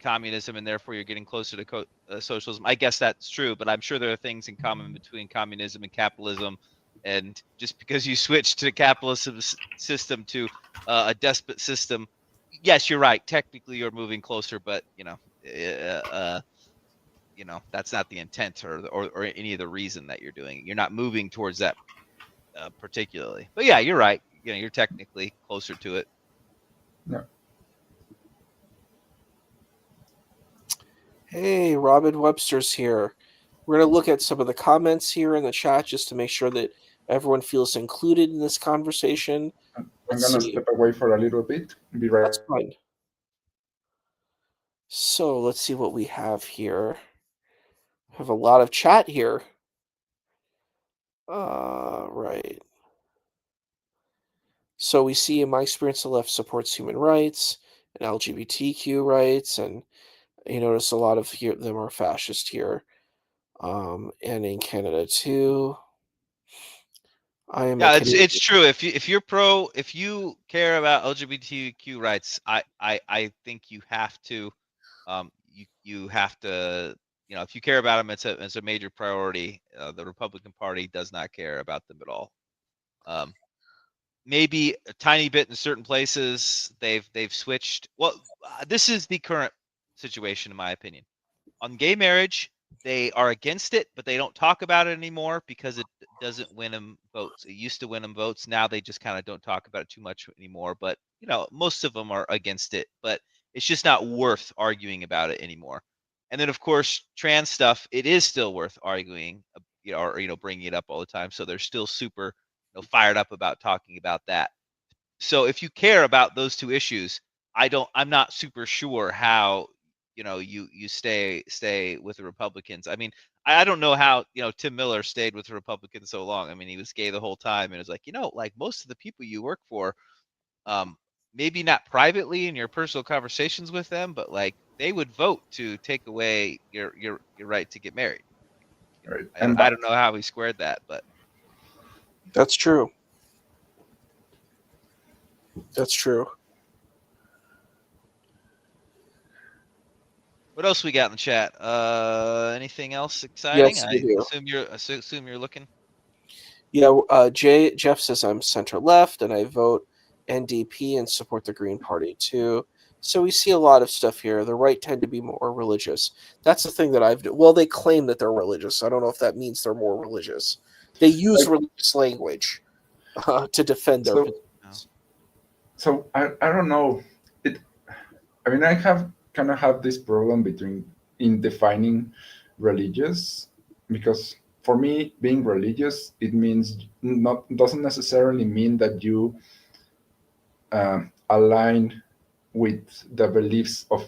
communism, and therefore you're getting closer to socialism. I guess that's true, but I'm sure there are things in common between communism and capitalism. And just because you switch to capitalism system to a despot system, yes, you're right. Technically, you're moving closer, but that's not the intent or any of the reason that you're doing it. You're not moving towards that particularly. But yeah, you're right. You're technically closer to it. Yeah. Hey, Robin Webster's here. We're going to look at some of the comments here in the chat just to make sure that everyone feels included in this conversation. I'm Let's gonna see. step away for a little bit. Be right. That's fine. So let's see what we have here. We have a lot of chat here. Right. So we see, in my experience, the left supports human rights and LGBTQ rights, and you notice a lot of them are fascist here, and in Canada too. I am a Yeah, Canadian. it's true. If you care about LGBTQ rights, I think you have to, you have to, if you care about them, it's a major priority. The Republican Party does not care about them at all. Maybe a tiny bit in certain places they've switched. Well, this is the current situation, in my opinion. On gay marriage, they are against it, but they don't talk about it anymore because it doesn't win them votes. It used to win them votes. Now they just kind of don't talk about it too much anymore. But most of them are against it, but it's just not worth arguing about it anymore. And then, of course, trans stuff, it is still worth arguing, or bringing it up all the time. So they're still super, fired up about talking about that. So if you care about those two issues, I'm not super sure how you stay with the Republicans. I mean, I don't know how Tim Miller stayed with the Republicans so long. I mean, he was gay the whole time, and it's like like most of the people you work for, maybe not privately in your personal conversations with them, but like they would vote to take away your right to get married. Right. I don't know how he squared that, but That's true. That's true. what else we got in the chat? Anything else exciting? Yes, I we do. assume you're looking. Yeah, Jeff says I'm center left, and I vote NDP and support the Green Party too. So we see a lot of stuff here. The right tend to be more religious. That's the thing that well, they claim that they're religious. I don't know if that means they're more religious. They use religious language to defend their positions. So I don't know. I mean, I kind of have this problem in defining religious, because for me, being religious, it means not doesn't necessarily mean that you align with the beliefs of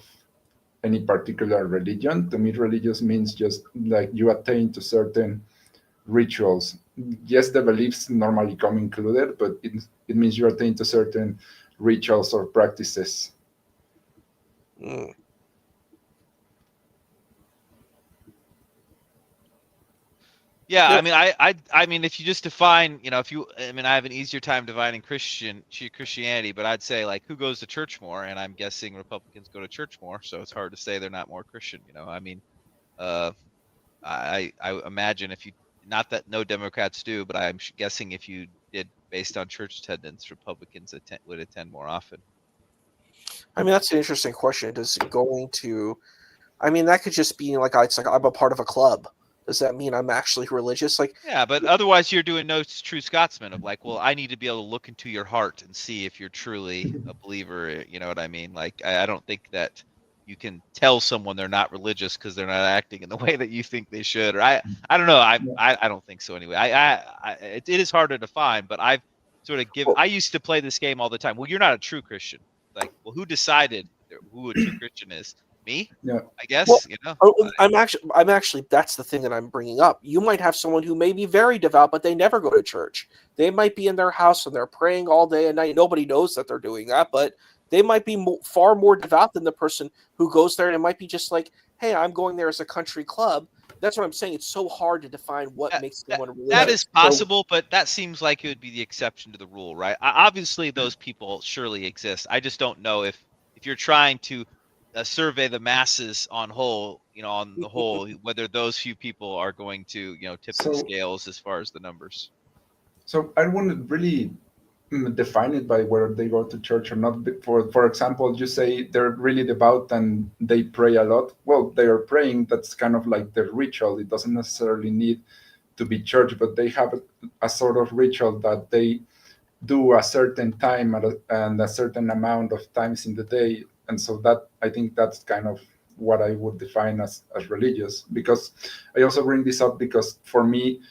any particular religion. To me, religious means just like you attain to certain rituals. Yes, the beliefs normally come included, but it means you attain to certain rituals or practices. Mm. Yeah, Yep. I mean, I mean, if you just define, I mean, I have an easier time dividing Christianity, but I'd say like who goes to church more, and I'm guessing Republicans go to church more, so it's hard to say they're not more Christian. I mean, uh, I imagine if you, not that no Democrats do, but I'm guessing if you did based on church attendance, Republicans would attend more often. I mean, that's an interesting question. Does going to, I mean, that could just be like it's like I'm a part of a club. Does that mean I'm actually religious? Like, Yeah, but otherwise you're doing no true Scotsman of like, well, I need to be able to look into your heart and see if you're truly a believer. You know what I mean? Like, I don't think that you can tell someone they're not religious because they're not acting in the way that you think they should. Or I don't know. I don't think so anyway. It is hard to define, but I've sort of give. Well- I used to play this game all the time. Well, you're not a true Christian. Like, well, who decided who a true Christian is? Me, Yeah. I guess. Well, You know, I'm actually that's the thing that I'm bringing up. You might have someone who may be very devout, but they never go to church. They might be in their house and they're praying all day and night. Nobody knows that they're doing that, but they might be far more devout than the person who goes there. And it might be just like, hey, I'm going there as a country club. That's what I'm saying. It's so hard to define what that, makes that, someone religious. that is So- possible, but that seems like it would be the exception to the rule, right? Obviously, those people surely exist. I just don't know if you're trying to survey the masses on the whole, whether those few people are going to, tip the So scales as far as the numbers. so I wouldn't really define it by whether they go to church or not. For example, you say they're really devout and they pray a lot. Well, they are praying. That's kind of like the ritual. It doesn't necessarily need to be church, but they have a sort of ritual that they do a certain time and a certain amount of times in the day. And so that, I think that's kind of what I would define as religious. Because I also bring this up because for me,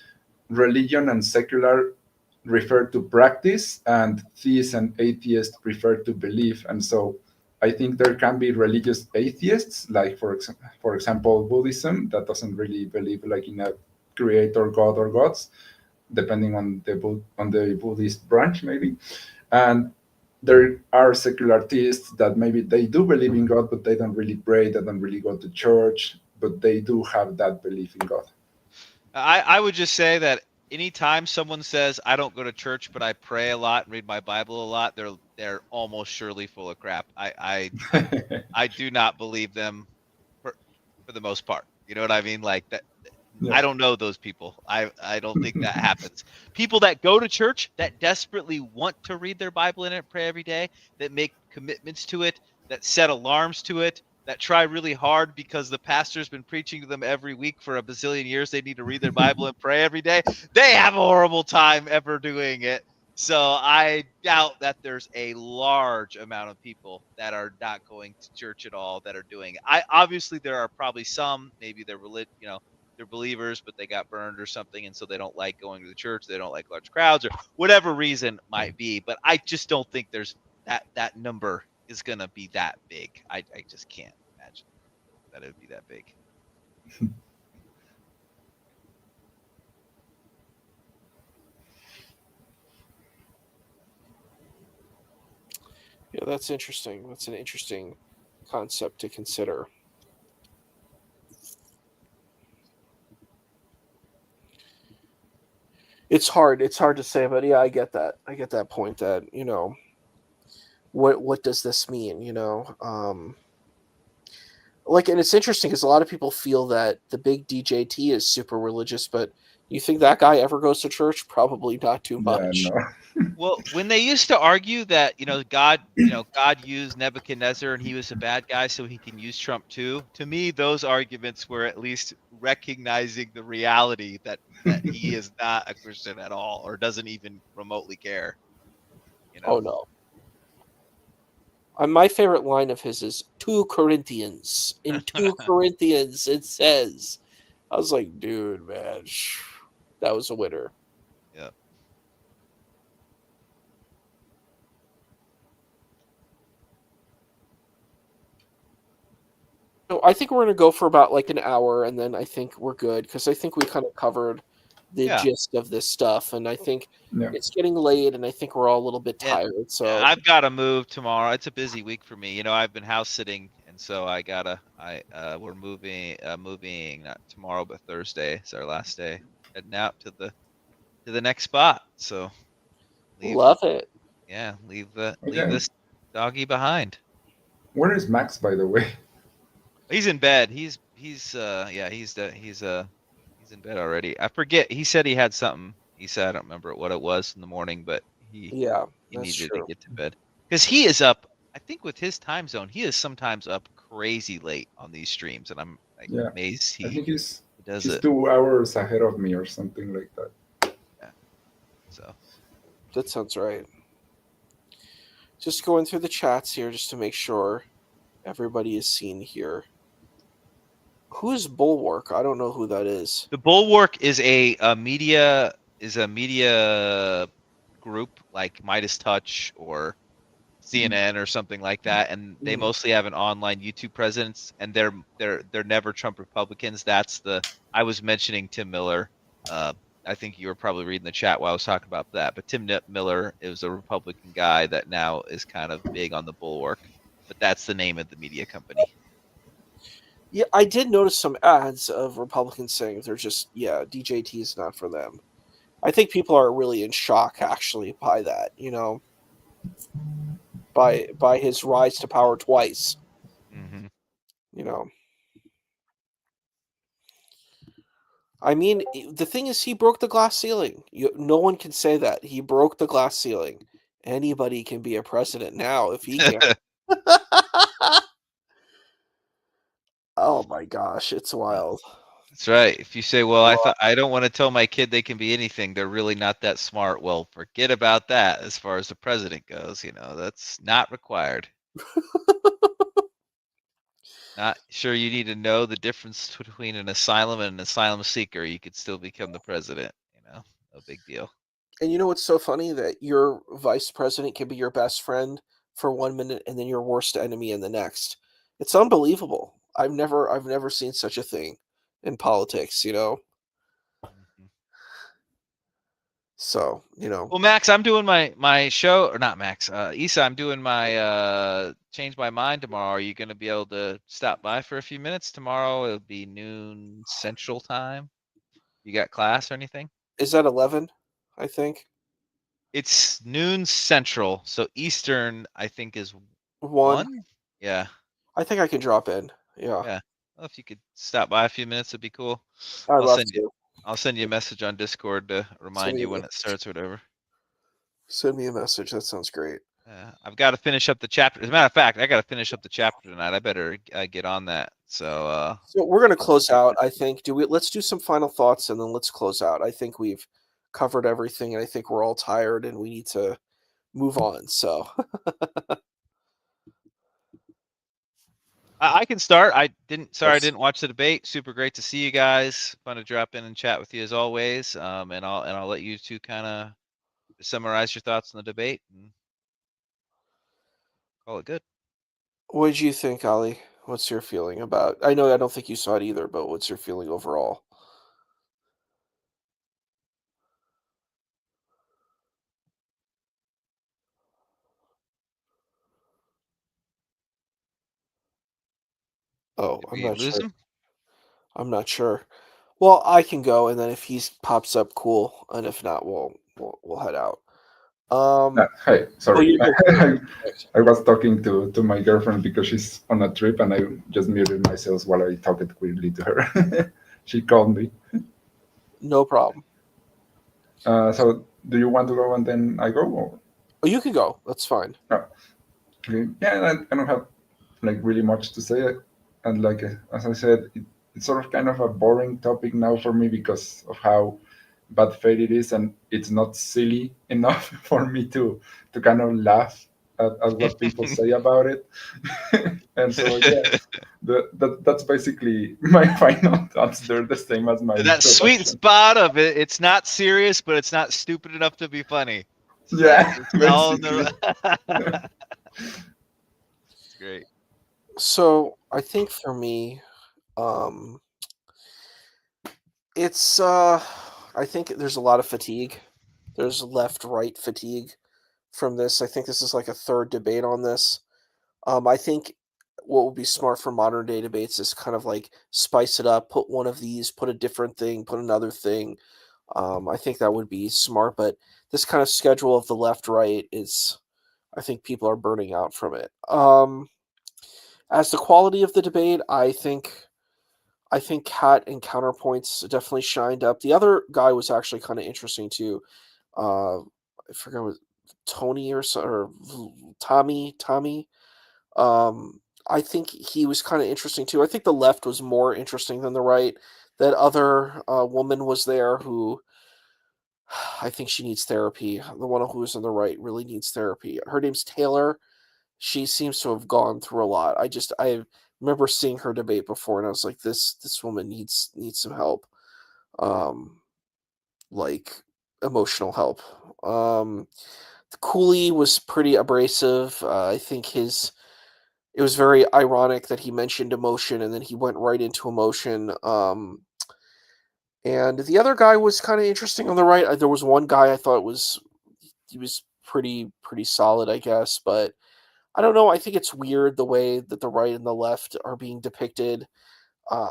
religion and secular refer to practice, and theist and atheist refer to belief. And so I think there can be religious atheists, like for example Buddhism, that doesn't really believe like in a creator god or gods, depending on the Buddhist branch maybe. And there are secular theists that maybe they do believe in God, but they don't really pray, they don't really go to church, but they do have that belief in God. I would just say that anytime someone says I don't go to church but I pray a lot and read my Bible a lot, they're almost surely full of crap. I do not believe them for the most part. You know what I mean? Like that. Yeah. I don't know those people. I don't think that happens. People that go to church that desperately want to read their Bible and pray every day, that make commitments to it, that set alarms to it, that try really hard because the pastor's been preaching to them every week for a bazillion years. They need to read their Bible and pray every day. They have a horrible time ever doing it. So I doubt that there's a large amount of people that are not going to church at all that are doing it. Obviously there are probably some, maybe they're they're believers, but they got burned or something, and so they don't like going to the church. They don't like large crowds, or whatever reason might be. But I just don't think there's that number is gonna be that big. I just can't imagine that it would be that big. Yeah, that's interesting. That's an interesting concept to consider. It's hard. It's hard to say, but yeah, I get that. I get that point. That what does this mean? Like, and it's interesting because a lot of people feel that the big DJT is super religious, but you think that guy ever goes to church? Probably not too Yeah, much. no. Well, when they used to argue that God used Nebuchadnezzar and he was a bad guy, so he can use Trump too. To me, those arguments were at least recognizing the reality that he is not a Christian at all, or doesn't even remotely care. Oh no. My favorite line of his is 2 Corinthians. In 2 Corinthians, it says, I was like, dude, man, that was a winner. Yeah. So I think we're going to go for about like an hour, and then I think we're good because I think we kind of covered the Yeah. gist of this stuff, and I think Yeah. it's getting late, and I think we're all a little bit Yeah. tired. So I've got to move tomorrow. It's a busy week for me. I've been house sitting, and so we're moving not tomorrow but Thursday. It's our last day. Heading out to the next spot. So love it. leave Okay. this doggy behind. Where is Max, by the way? He's in bed. He's in bed already. I forget. He said he had something. He said I don't remember what it was in the morning, but Yeah, he that's needed to true. get to bed because he is up. I think with his time zone, he is sometimes up crazy late on these streams, and I'm like Yeah. amazed I he think he's does he's it. 2 hours ahead of me or something like that. Yeah. So That sounds right. Just going through the chats here just to make sure everybody is seen here. Who's Bulwark? I don't know who that is. the Bulwark is a media group like Midas Touch or CNN or something like that, and they mostly have an online YouTube presence, and they're never Trump Republicans. I was mentioning Tim Miller. I think you were probably reading the chat while I was talking about that, but Miller is a Republican guy that now is kind of big on the bulwark, but that's the name of the media company. Yeah, I did notice some ads of Republicans saying they're just, DJT is not for them. I think people are really in shock actually by that, by his rise to power twice, Mm-hmm. you know. I mean, the thing is, he broke the glass ceiling. No one can say that. He broke the glass ceiling. Anybody can be a president now if he can. Oh my gosh, it's wild. That's right. If you say, "Well, I don't want to tell my kid they can be anything. They're really not that smart." Well, forget about that. As far as the president goes, that's not required. Not sure you need to know the difference between an asylum and an asylum seeker. You could still become the president. No big deal. And you know what's so funny? That your vice president can be your best friend for 1 minute and then your worst enemy in the next. It's unbelievable. I've never seen such a thing in politics, Mhm. So, Well, Max, I'm doing my show, or not Max, Issa, I'm doing my change my mind tomorrow. Are you going to be able to stop by for a few minutes tomorrow? It'll be noon Central Time. You got class or anything? is that 11, I think? It's noon Central, so Eastern, I think, is 1. 1. Yeah, I think I can drop in. Yeah. yeah. Well, if you could stop by a few minutes, it'd be cool. I'd I'll love send you. to. I'll send you a message on Discord to Send remind me a you when it message. starts or whatever. Send me a message. That sounds great. I've got to finish up the chapter. As a matter of fact, I got to finish up the chapter tonight. I better get on that. So, So we're gonna close out. I think. Let's do some final thoughts and then let's close out. I think we've covered everything, and I think we're all tired and we need to move on. So I can start. Sorry, I yes. didn't watch the debate. Super great to see you guys. Fun to drop in and chat with you as always. And I'll let you two kind of summarize your thoughts on the debate and call it good. What did you think, Ali? What's your feeling about? I know I don't think you saw it either, but what's your feeling overall? Oh, Did I'm we not lose sure. him? I'm not sure. Well, I can go, and then if he pops up, cool, and if not, we'll head out. Hi, Oh, sorry. you're good. I was talking to my girlfriend because she's on a trip, and I just muted myself while I talked quickly to her. She called me. No problem. So, do you want to go and then I go? Or? Oh, you can go. That's fine. No. Okay. Yeah, I don't have like really much to say, and like as I said, it's sort of kind of a boring topic now for me because of how bad faith it is, and it's not silly enough for me to kind of laugh at what people say about it. And so yeah, that's basically my final thoughts. They're the same as my That sweet introduction. spot of it. It's not serious, but it's not stupid enough to be funny. It's like Yeah, it's all in basically. the. It's great. So I think for me, um, it's I think there's a lot of fatigue. There's left-right fatigue from this. I think this is like a third debate on this. I think what would be smart for modern day debates is kind of like spice it up, put one of these, put a different thing, put another thing. I think that would be smart, but this kind of schedule of the left right is, I think people are burning out from it. As the quality of the debate, I think Cat and Counterpoints definitely shined up. The other guy was actually kind of interesting too. I forget what Tony or Tommy. I think he was kind of interesting too. I think the left was more interesting than the right. That other woman was there who I think she needs therapy. The one who was on the right really needs therapy. Her name's Taylor. She seems to have gone through a lot. I remember seeing her debate before, and I was like, this woman needs some help, um, like emotional help. Cooley was pretty abrasive. I think it was very ironic that he mentioned emotion and then he went right into emotion. And the other guy was kind of interesting on the right. There was one guy I thought he was pretty solid, I guess, but I don't know. I think it's weird the way that the right and the left are being depicted. Uh,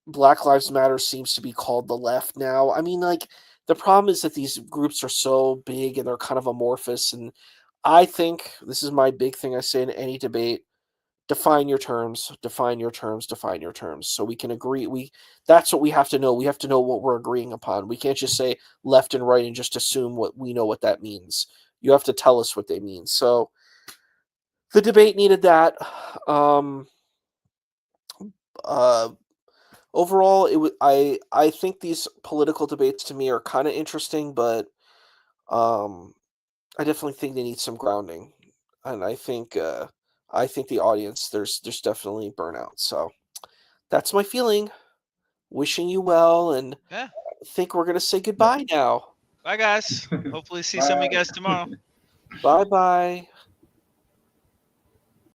Black Lives Matter seems to be called the left now. I mean, like, the problem is that these groups are so big and they're kind of amorphous. And I think this is my big thing I say in any debate: define your terms, define your terms, define your terms, so we can agree. That's what we have to know. We have to know what we're agreeing upon. We can't just say left and right and just assume what we know what that means. You have to tell us what they mean. So the debate needed that. Um, uh, Overall, I think these political debates to me are kind of interesting, but um, I definitely think they need some grounding, and I think the audience there's definitely burnout. So that's my feeling. Wishing you well, and Yeah. I think we're gonna say Yeah. goodbye now. Bye, guys. Hopefully, see some of you Bye. guys tomorrow. Bye bye.